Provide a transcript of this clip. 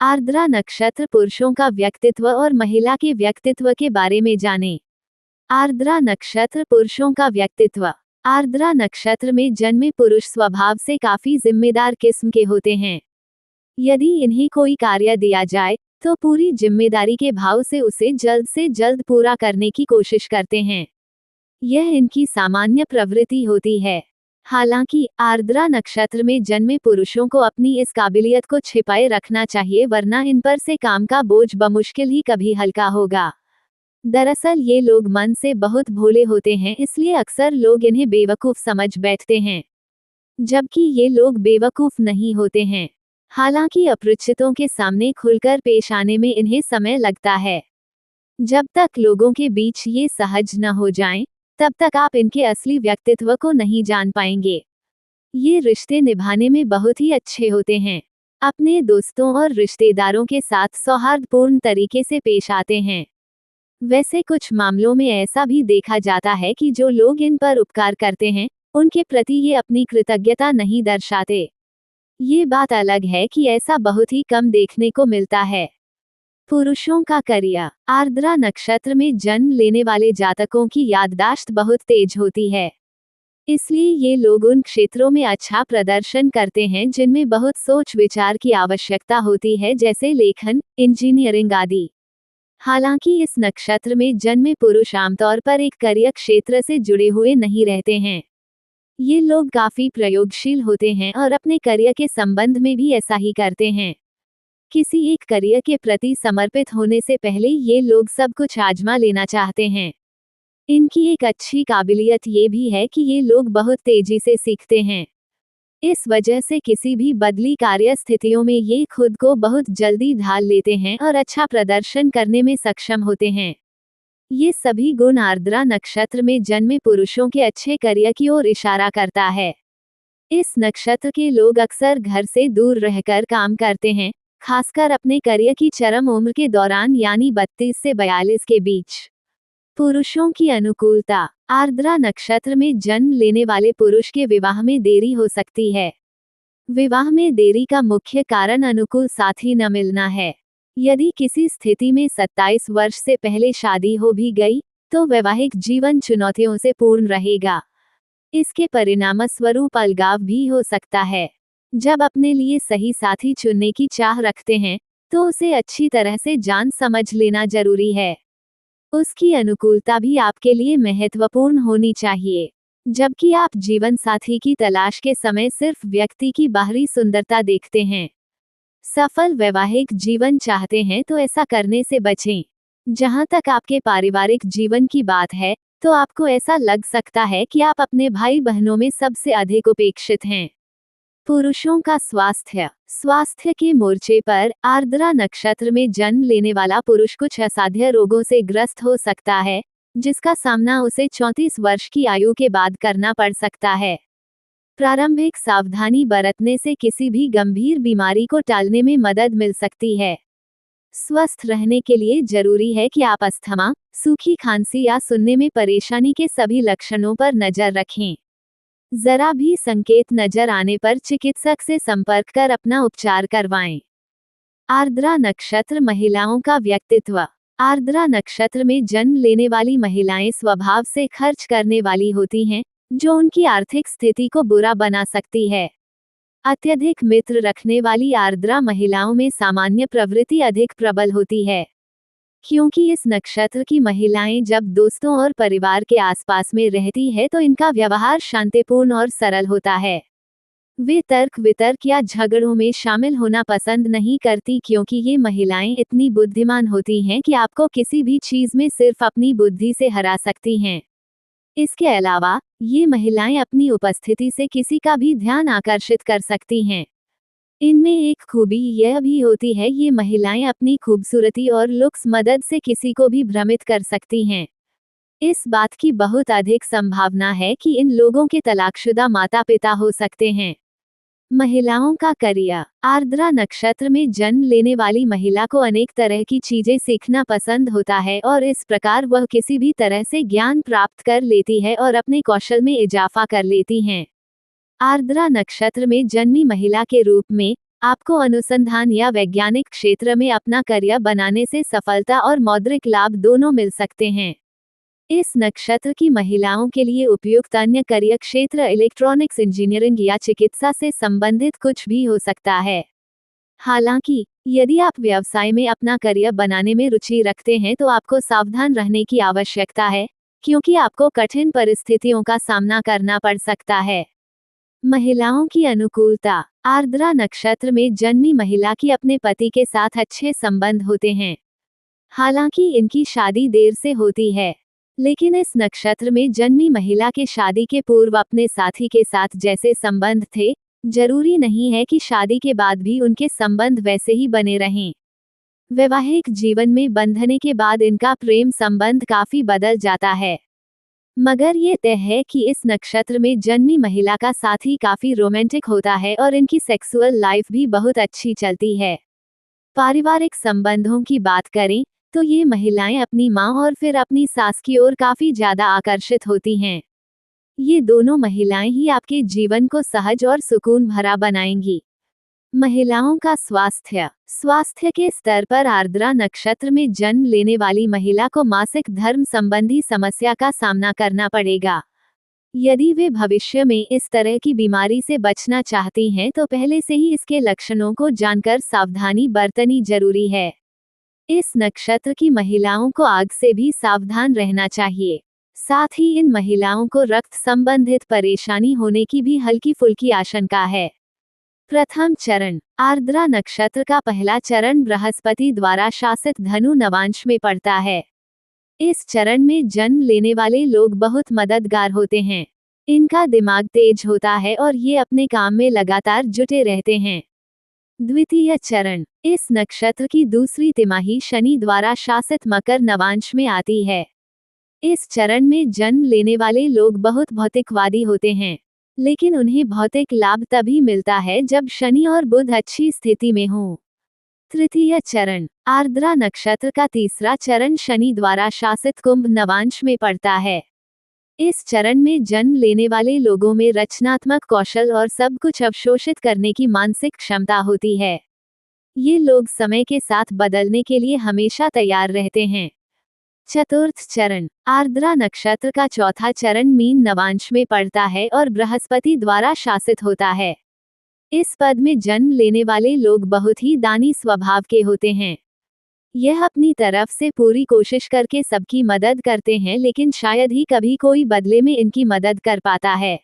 आर्द्रा नक्षत्र पुरुषों का व्यक्तित्व और महिला के व्यक्तित्व के बारे में जानें। आर्द्रा नक्षत्र पुरुषों का व्यक्तित्व। आर्द्रा नक्षत्र में जन्मे पुरुष स्वभाव से काफी जिम्मेदार किस्म के होते हैं। यदि इन्हें कोई कार्य दिया जाए तो पूरी जिम्मेदारी के भाव से जल्द पूरा करने की कोशिश करते हैं। यह इनकी सामान्य प्रवृत्ति होती है। हालांकि आर्द्रा नक्षत्र में जन्मे पुरुषों को अपनी इस काबिलियत को छिपाए रखना चाहिए, वरना इन पर से काम का बोझ बमुश्किल ही कभी हल्का होगा। दरअसल ये लोग मन से बहुत भोले होते हैं, इसलिए अक्सर लोग इन्हें बेवकूफ समझ बैठते हैं, जबकि ये लोग बेवकूफ नहीं होते हैं। हालांकि अपरिचितों के सामने खुलकर पेश आने में इन्हें समय लगता है। जब तक लोगों के बीच ये सहज न हो जाएं, तब तक आप इनके असली व्यक्तित्व को नहीं जान पाएंगे। ये रिश्ते निभाने में बहुत ही अच्छे होते हैं। अपने दोस्तों और रिश्तेदारों के साथ सौहार्दपूर्ण तरीके से पेश आते हैं। वैसे कुछ मामलों में ऐसा भी देखा जाता है कि जो लोग इन पर उपकार करते हैं, उनके प्रति ये अपनी कृतज्ञता नहीं दर्शाते। ये बात अलग है कि ऐसा बहुत ही कम देखने को मिलता है। पुरुषों का करियर। आर्द्रा नक्षत्र में जन्म लेने वाले जातकों की याददाश्त बहुत तेज होती है, इसलिए ये लोग उन क्षेत्रों में अच्छा प्रदर्शन करते हैं जिनमें बहुत सोच विचार की आवश्यकता होती है, जैसे लेखन, इंजीनियरिंग आदि। हालांकि इस नक्षत्र में जन्मे पुरुष आमतौर पर एक करियर क्षेत्र से जुड़े हुए नहीं रहते हैं। ये लोग काफी प्रयोगशील होते हैं और अपने करियर के संबंध में भी ऐसा ही करते हैं। किसी एक करियर के प्रति समर्पित होने से पहले ये लोग सब कुछ आजमा लेना चाहते हैं। इनकी एक अच्छी काबिलियत ये भी है कि ये लोग बहुत तेजी से सीखते हैं। इस वजह से किसी भी बदली कार्य स्थितियों में ये खुद को बहुत जल्दी ढाल लेते हैं और अच्छा प्रदर्शन करने में सक्षम होते हैं। ये सभी गुण आर्द्रा नक्षत्र में जन्मे पुरुषों के अच्छे करियर की ओर इशारा करता है। इस नक्षत्र के लोग अक्सर घर से दूर रहकर काम करते हैं, खासकर अपने करियर की चरम उम्र के दौरान, यानी 32 से 42 के बीच। पुरुषों की अनुकूलता। आर्द्रा नक्षत्र में जन्म लेने वाले पुरुष के विवाह में देरी हो सकती है। विवाह में देरी का मुख्य कारण अनुकूल साथी न मिलना है। यदि किसी स्थिति में 27 वर्ष से पहले शादी हो भी गई, तो वैवाहिक जीवन चुनौतियों से पूर्ण रहेगा। इसके परिणामस्वरूप अलगाव भी हो सकता है। जब अपने लिए सही साथी चुनने की चाह रखते हैं, तो उसे अच्छी तरह से जान समझ लेना जरूरी है। उसकी अनुकूलता भी आपके लिए महत्वपूर्ण होनी चाहिए। जबकि आप जीवन साथी की तलाश के समय सिर्फ व्यक्ति की बाहरी सुंदरता देखते हैं। सफल वैवाहिक जीवन चाहते हैं तो ऐसा करने से बचें। जहां तक आपके पारिवारिक जीवन की बात है, तो आपको ऐसा लग सकता है कि आप अपने भाई बहनों में सबसे अधिक उपेक्षित हैं। पुरुषों का स्वास्थ्य। स्वास्थ्य के मोर्चे पर आर्द्रा नक्षत्र में जन्म लेने वाला पुरुष कुछ असाध्य रोगों से ग्रस्त हो सकता है, जिसका सामना उसे 34 वर्ष की आयु के बाद करना पड़ सकता है। प्रारंभिक सावधानी बरतने से किसी भी गंभीर बीमारी को टालने में मदद मिल सकती है। स्वस्थ रहने के लिए जरूरी है कि आप अस्थमा, सूखी खांसी या सुनने में परेशानी के सभी लक्षणों पर नजर रखें। जरा भी संकेत नजर आने पर चिकित्सक से संपर्क कर अपना उपचार करवाएं। आर्द्रा नक्षत्र महिलाओं का व्यक्तित्व। आर्द्रा नक्षत्र में जन्म लेने वाली महिलाएं स्वभाव से खर्च करने वाली होती हैं, जो उनकी आर्थिक स्थिति को बुरा बना सकती है। अत्यधिक मित्र रखने वाली आर्द्रा महिलाओं में सामान्य प्रवृत्ति अधिक प्रबल होती है। क्योंकि इस नक्षत्र की महिलाएं जब दोस्तों और परिवार के आसपास में रहती है, तो इनका व्यवहार शांतिपूर्ण और सरल होता है। वे तर्क वितर्क या झगड़ों में शामिल होना पसंद नहीं करती, क्योंकि ये महिलाएं इतनी बुद्धिमान होती हैं कि आपको किसी भी चीज में सिर्फ अपनी बुद्धि से हरा सकती हैं। इसके अलावा ये महिलाएं अपनी उपस्थिति से किसी का भी ध्यान आकर्षित कर सकती हैं। इनमें एक खूबी यह भी होती है, ये महिलाएं अपनी खूबसूरती और लुक्स मदद से किसी को भी भ्रमित कर सकती हैं। इस बात की बहुत अधिक संभावना है कि इन लोगों के तलाकशुदा माता पिता हो सकते हैं। महिलाओं का करियर। आर्द्रा नक्षत्र में जन्म लेने वाली महिला को अनेक तरह की चीजें सीखना पसंद होता है और इस प्रकार वह किसी भी तरह से ज्ञान प्राप्त कर लेती है और अपने कौशल में इजाफा कर लेती हैं। आर्द्रा नक्षत्र में जन्मी महिला के रूप में आपको अनुसंधान या वैज्ञानिक क्षेत्र में अपना करियर बनाने से सफलता और मौद्रिक लाभ दोनों मिल सकते हैं। इस नक्षत्र की महिलाओं के लिए उपयुक्त अन्य करियर क्षेत्र इलेक्ट्रॉनिक्स इंजीनियरिंग या चिकित्सा से संबंधित कुछ भी हो सकता है। हालांकि यदि आप व्यवसाय में अपना करियर बनाने में रुचि रखते हैं तो आपको सावधान रहने की आवश्यकता है, क्योंकि आपको कठिन परिस्थितियों का सामना करना पड़ सकता है। महिलाओं की अनुकूलता। आर्द्रा नक्षत्र में जन्मी महिला की अपने पति के साथ अच्छे संबंध होते हैं। हालांकि इनकी शादी देर से होती है, लेकिन इस नक्षत्र में जन्मी महिला के शादी के पूर्व अपने साथी के साथ जैसे संबंध थे, जरूरी नहीं है कि शादी के बाद भी उनके संबंध वैसे ही बने रहें। वैवाहिक जीवन में बंधने के बाद इनका प्रेम संबंध काफी बदल जाता है, मगर ये तय है कि इस नक्षत्र में जन्मी महिला का साथी काफी रोमांटिक होता है और इनकी सेक्सुअल लाइफ भी बहुत अच्छी चलती है। पारिवारिक संबंधों की बात करें तो ये महिलाएं अपनी मां और फिर अपनी सास की ओर काफी ज्यादा आकर्षित होती हैं। ये दोनों महिलाएं ही आपके जीवन को सहज और सुकून भरा बनाएंगी। महिलाओं का स्वास्थ्य के स्तर पर आर्द्रा नक्षत्र में जन्म लेने वाली महिला को मासिक धर्म संबंधी समस्या का सामना करना पड़ेगा। यदि वे भविष्य में इस तरह की बीमारी से बचना चाहती हैं तो पहले से ही इसके लक्षणों को जानकर सावधानी बरतनी जरूरी है। इस नक्षत्र की महिलाओं को आग से भी सावधान रहना चाहिए। साथ ही इन महिलाओं को रक्त संबंधित परेशानी होने की भी हल्की फुल्की आशंका है। प्रथम चरण। आर्द्रा नक्षत्र का पहला चरण बृहस्पति द्वारा शासित धनु नवांश में पड़ता है। इस चरण में जन्म लेने वाले लोग बहुत मददगार होते हैं। इनका दिमाग तेज होता है और ये अपने काम में लगातार जुटे रहते हैं। द्वितीय चरण। इस नक्षत्र की दूसरी तिमाही शनि द्वारा शासित मकर नवांश में आती है। इस चरण में जन्म लेने वाले लोग बहुत भौतिकवादी होते हैं, लेकिन उन्हें भौतिक लाभ तभी मिलता है जब शनि और बुध अच्छी स्थिति में हों। तृतीय चरण। आर्द्रा नक्षत्र का तीसरा चरण शनि द्वारा शासित कुंभ नवांश में पड़ता है। इस चरण में जन्म लेने वाले लोगों में रचनात्मक कौशल और सब कुछ अवशोषित करने की मानसिक क्षमता होती है। ये लोग समय के साथ बदलने के लिए हमेशा तैयार रहते हैं। चतुर्थ चरण। आर्द्रा नक्षत्र का चौथा चरण मीन नवांश में पड़ता है और बृहस्पति द्वारा शासित होता है। इस पद में जन्म लेने वाले लोग बहुत ही दानी स्वभाव के होते हैं। यह अपनी तरफ से पूरी कोशिश करके सबकी मदद करते हैं, लेकिन शायद ही कभी कोई बदले में इनकी मदद कर पाता है।